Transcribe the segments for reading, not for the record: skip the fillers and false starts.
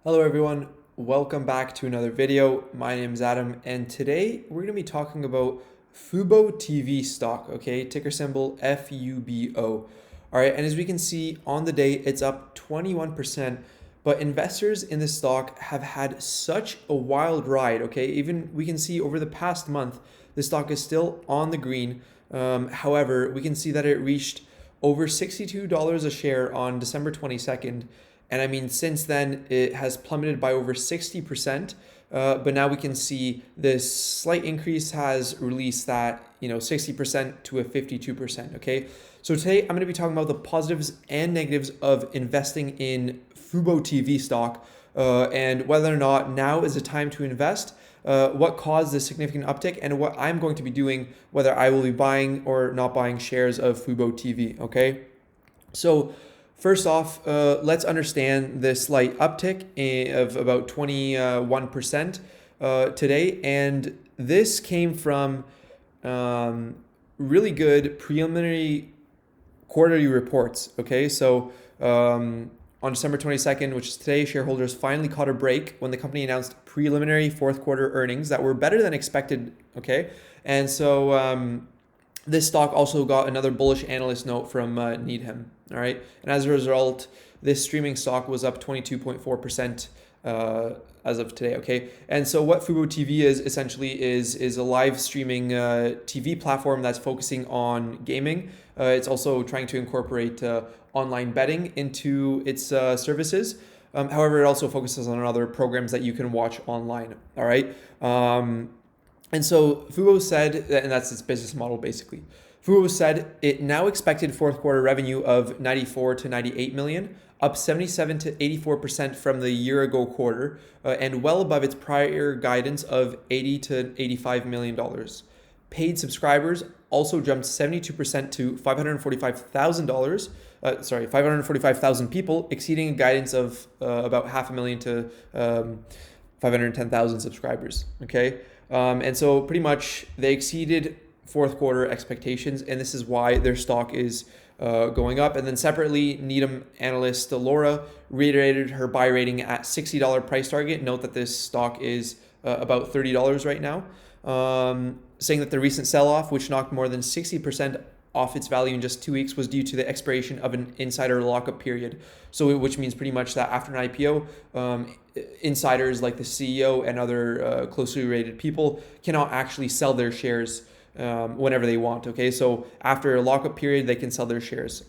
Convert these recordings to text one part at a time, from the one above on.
Hello everyone, welcome back to another video. My name is Adam and today we're going to be talking about FuboTV stock, okay? Ticker symbol FUBO. All right, and as we can see on the day, it's up 21%, but investors in this stock have had such a wild ride, okay? Even we can see over the past month, the stock is still on the green. However, we can see that it reached over $62 a share on December 22nd. And I mean, since then, it has plummeted by over 60%. But now we can see this slight increase has released that, 60% to a 52%. Okay. So today I'm going to be talking about the positives and negatives of investing in FuboTV stock and whether or not now is the time to invest, what caused this significant uptick, and what I'm going to be doing, whether I will be buying or not buying shares of FuboTV. Okay. So, first off, let's understand the slight uptick of about 21% today. And this came from really good preliminary quarterly reports. Okay, so on December 22nd, which is today, shareholders finally caught a break when the company announced preliminary fourth quarter earnings that were better than expected. Okay, and so this stock also got another bullish analyst note from Needham. All right, and as a result, this streaming stock was up 22.4% as of today. Okay, and so what FuboTV is essentially is a live streaming TV platform that's focusing on gaming. It's also trying to incorporate online betting into its services. However, it also focuses on other programs that you can watch online. All right. And so Fubo said, and that's its business model basically. Fubo said it now expected fourth quarter revenue of 94 to 98 million, up 77 to 84% from the year ago quarter, and well above its prior guidance of 80 to 85 million dollars. Paid subscribers also jumped 72% to 545,000 people, exceeding a guidance of about 500,000 to 510,000 subscribers. Okay. And so pretty much they exceeded fourth quarter expectations, and this is why their stock is going up. And then separately, Needham analyst Laura reiterated her buy rating at $60 price target. Note that this stock is about $30 right now, saying that the recent sell-off, which knocked more than 60% off its value in just 2 weeks, was due to the expiration of an insider lockup period. So, which means pretty much that after an IPO, insiders like the CEO and other closely related people cannot actually sell their shares whenever they want. Okay, so after a lockup period, they can sell their shares.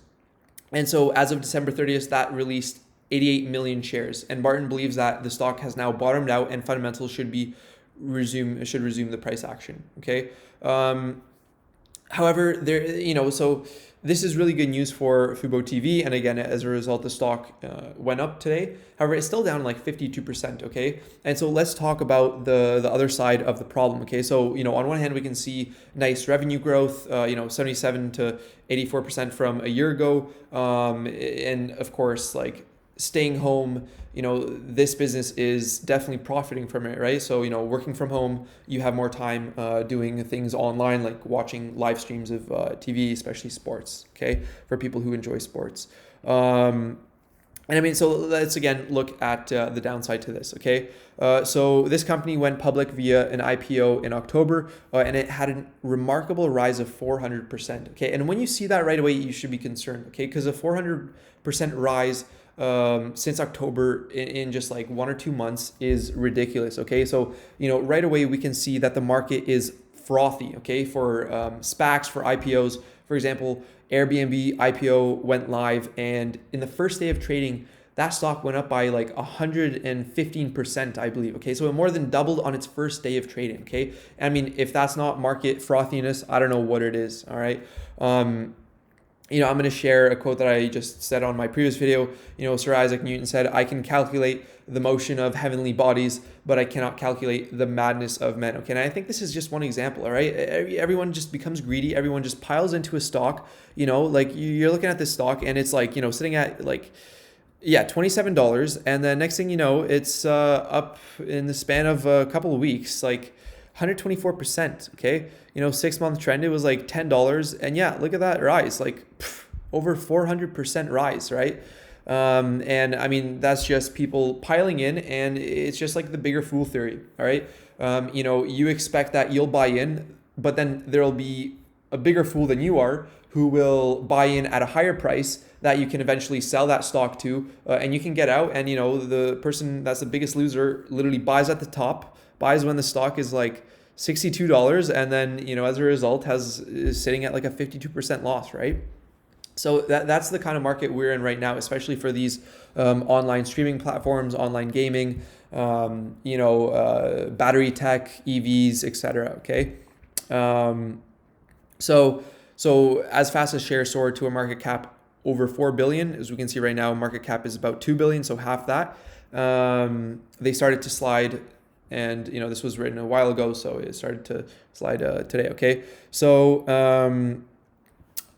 And so, as of December 30th, that released 88 million shares. And Barton believes that the stock has now bottomed out and fundamentals should resume the price action. Okay. However, so this is really good news for FuboTV, and again, as a result, the stock went up today. However, it's still down like 52%. Okay, and so let's talk about the other side of the problem. Okay, so on one hand, we can see nice revenue growth, 77 to 84% from a year ago, and of course, like staying home, this business is definitely profiting from it, right? So, working from home, you have more time doing things online, like watching live streams of TV, especially sports, okay, for people who enjoy sports. And I mean, so let's again look at the downside to this, okay? So this company went public via an IPO in October, and it had a remarkable rise of 400%, okay? And when you see that right away, you should be concerned, okay? Because a 400% rise since October in just like 1 or 2 months is ridiculous. Okay, so right away we can see that the market is frothy. Okay, for SPACs, for IPOs, for example, Airbnb IPO went live, and in the first day of trading, that stock went up by like 115%, I believe. Okay, so it more than doubled on its first day of trading. Okay, I mean, if that's not market frothiness, I don't know what it is. All right. I'm going to share a quote that I just said on my previous video. Sir Isaac Newton said, "I can calculate the motion of heavenly bodies, but I cannot calculate the madness of men." Okay, and I think this is just one example, all right? Everyone just becomes greedy. Everyone just piles into a stock, like you're looking at this stock and it's like, sitting at like, $27. And then next thing you know, it's up in the span of a couple of weeks, like 124%. Okay, 6-month trend, it was like $10, and yeah, look at that rise, like over 400% rise, right? And I mean, that's just people piling in, and it's just like the bigger fool theory. All right. You expect that you'll buy in, but then there'll be a bigger fool than you are who will buy in at a higher price that you can eventually sell that stock to, and you can get out. And the person that's the biggest loser literally buys at the top, buys when the stock is like $62, and then as a result is sitting at like a 52% loss, right? So that's the kind of market we're in right now, especially for these online streaming platforms, online gaming, battery tech, EVs, etc. Okay. So as fast as shares soared to a market cap over 4 billion, as we can see right now, market cap is about 2 billion, so half that. They started to slide, and this was written a while ago, so it started to slide today. Okay, so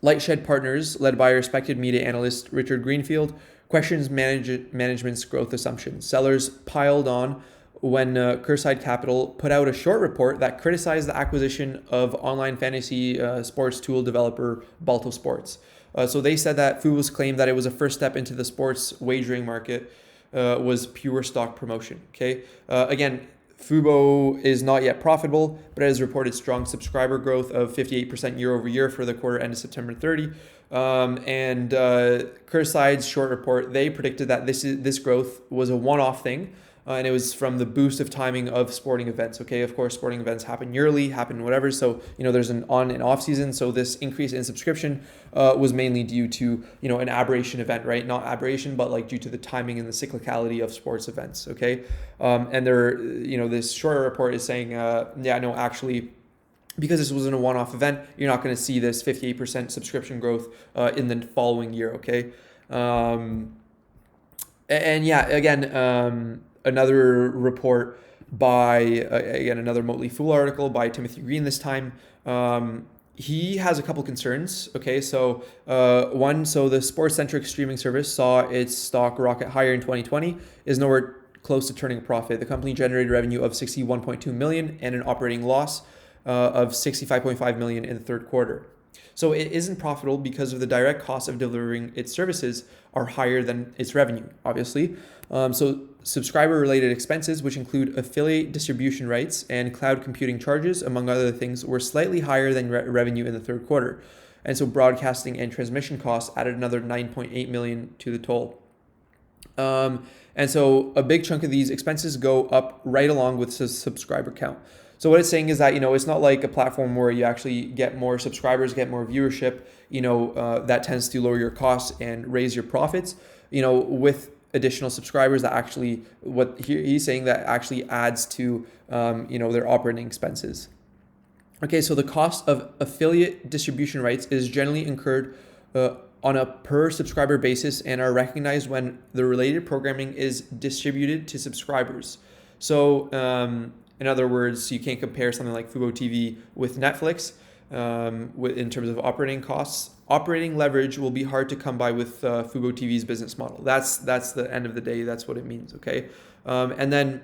Lightshed Partners, led by respected media analyst Richard Greenfield, questions management's growth assumptions. Sellers piled on when Curside Capital put out a short report that criticized the acquisition of online fantasy sports tool developer Balto Sports. So they said that FuboTV's claim that it was a first step into the sports wagering market was pure stock promotion. Okay, again, FuboTV is not yet profitable, but it has reported strong subscriber growth of 58% year over year for the quarter ended September 30. And Curside's short report, they predicted that this growth was a one-off thing, and it was from the boost of timing of sporting events. Okay, of course, sporting events happen yearly, happen whatever. So there's an on and off season. So this increase in subscription was mainly due to an aberration event, right? Not aberration, but like due to the timing and the cyclicality of sports events. Okay, and this short report is saying, actually, because this wasn't a one-off event, you're not going to see this 58% subscription growth in the following year. Okay, another report by another Motley Fool article by Timothy Green this time. He has a couple concerns. Okay, so the sports-centric streaming service saw its stock rocket higher in 2020, is nowhere close to turning a profit. The company generated revenue of 61.2 million and an operating loss of 65.5 million in the third quarter. So it isn't profitable because of the direct costs of delivering its services are higher than its revenue, obviously. So subscriber-related expenses, which include affiliate distribution rights and cloud computing charges, among other things, were slightly higher than revenue in the third quarter. And so broadcasting and transmission costs added another 9.8 million to the toll. And so a big chunk of these expenses go up right along with the subscriber count. So what it's saying is that, it's not like a platform where you actually get more subscribers, get more viewership, that tends to lower your costs and raise your profits, with additional subscribers, that actually, what he's saying, that actually adds to, their operating expenses. Okay, so the cost of affiliate distribution rights is generally incurred on a per subscriber basis and are recognized when the related programming is distributed to subscribers. So, in other words, you can't compare something like FuboTV with Netflix in terms of operating costs. Operating leverage will be hard to come by with FuboTV's business model. That's the end of the day. That's what it means. Okay, and then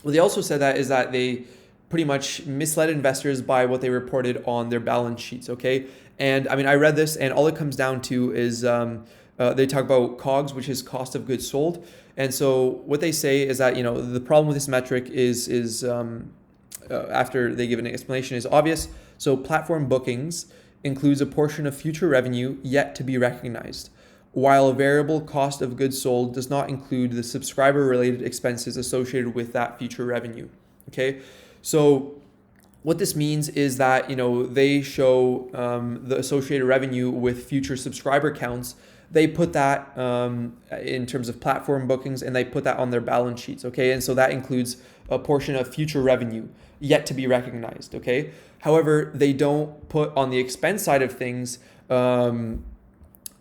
what they also said is that they pretty much misled investors by what they reported on their balance sheets. Okay, and I mean, I read this, and all it comes down to is they talk about COGS, which is cost of goods sold. And so what they say is that, the problem with this metric is after they give an explanation, is obvious. So platform bookings includes a portion of future revenue yet to be recognized, while a variable cost of goods sold does not include the subscriber-related expenses associated with that future revenue. Okay, so what this means is that, they show the associated revenue with future subscriber counts. They put that in terms of platform bookings, and they put that on their balance sheets, okay? And so that includes a portion of future revenue yet to be recognized, okay? However, they don't put on the expense side of things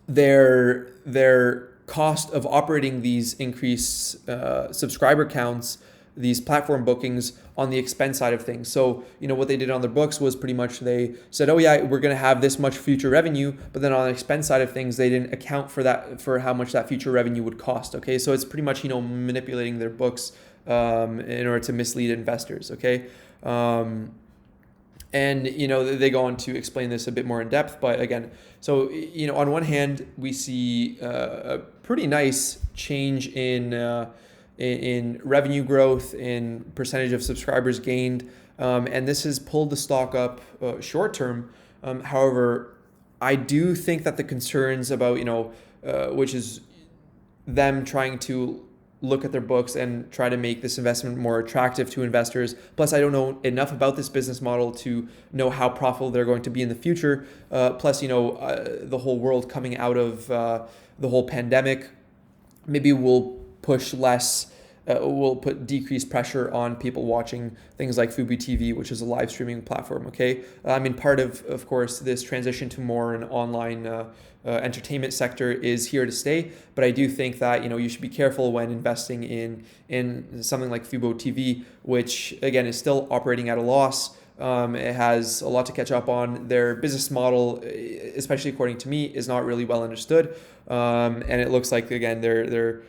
their cost of operating these increased subscriber counts, these platform bookings, on the expense side of things. So, what they did on their books was pretty much they said, oh yeah, we're going to have this much future revenue, but then on the expense side of things, they didn't account for that, for how much that future revenue would cost. Okay, so it's pretty much, manipulating their books in order to mislead investors. Okay, And they go on to explain this a bit more in depth, but again, so on one hand we see a pretty nice change in revenue growth, in percentage of subscribers gained, and this has pulled the stock up short term. However, I do think that the concerns about which is them trying to look at their books and try to make this investment more attractive to investors. Plus, I don't know enough about this business model to know how profitable they're going to be in the future. Plus, the whole world coming out of the whole pandemic maybe will push less. Will put decreased pressure on people watching things like FuboTV, which is a live streaming platform. Okay, I mean, part of course this transition to more an online entertainment sector is here to stay. But I do think that you should be careful when investing in something like FuboTV, which again is still operating at a loss. It has a lot to catch up on. Their business model, especially according to me, is not really well understood, and it looks like again they're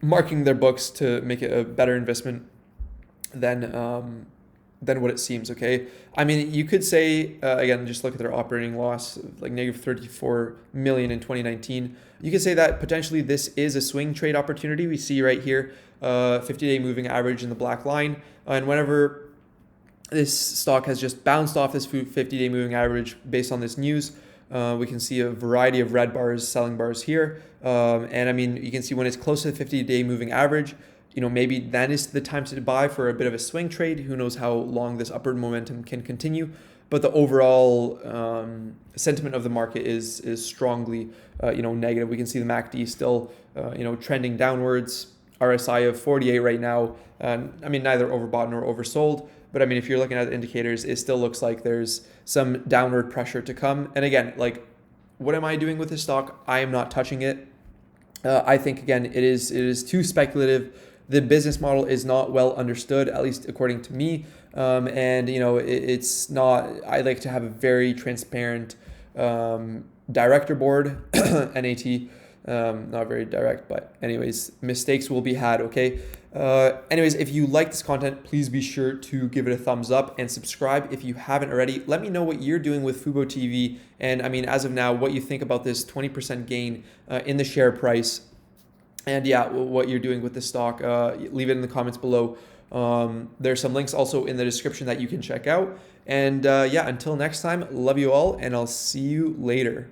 marking their books to make it a better investment than what it seems. Okay, I mean, you could say again, just look at their operating loss, like negative 34 million in 2019. You could say that potentially this is a swing trade opportunity. We see right here 50-day moving average in the black line, and whenever this stock has just bounced off this 50-day moving average based on this news, we can see a variety of red bars, selling bars here. And I mean, you can see when it's close to the 50-day moving average, maybe then is the time to buy for a bit of a swing trade. Who knows how long this upward momentum can continue. But the overall sentiment of the market is strongly, negative. We can see the MACD still, trending downwards. RSI of 48 right now. I mean, neither overbought nor oversold. But I mean, if you're looking at the indicators, it still looks like there's some downward pressure to come. And again, like, what am I doing with this stock? I am not touching it. I think, again, it is too speculative. The business model is not well understood, at least according to me. And, it's not, I like to have a very transparent director board, NAT. Not very direct, but anyways, mistakes will be had. Okay. Anyways, if you like this content, please be sure to give it a thumbs up and subscribe if you haven't already. Let me know what you're doing with FuboTV, and I mean, as of now, what you think about this 20% gain in the share price, and yeah, what you're doing with the stock. Leave it in the comments below. There's some links also in the description that you can check out. And yeah, until next time, love you all, and I'll see you later.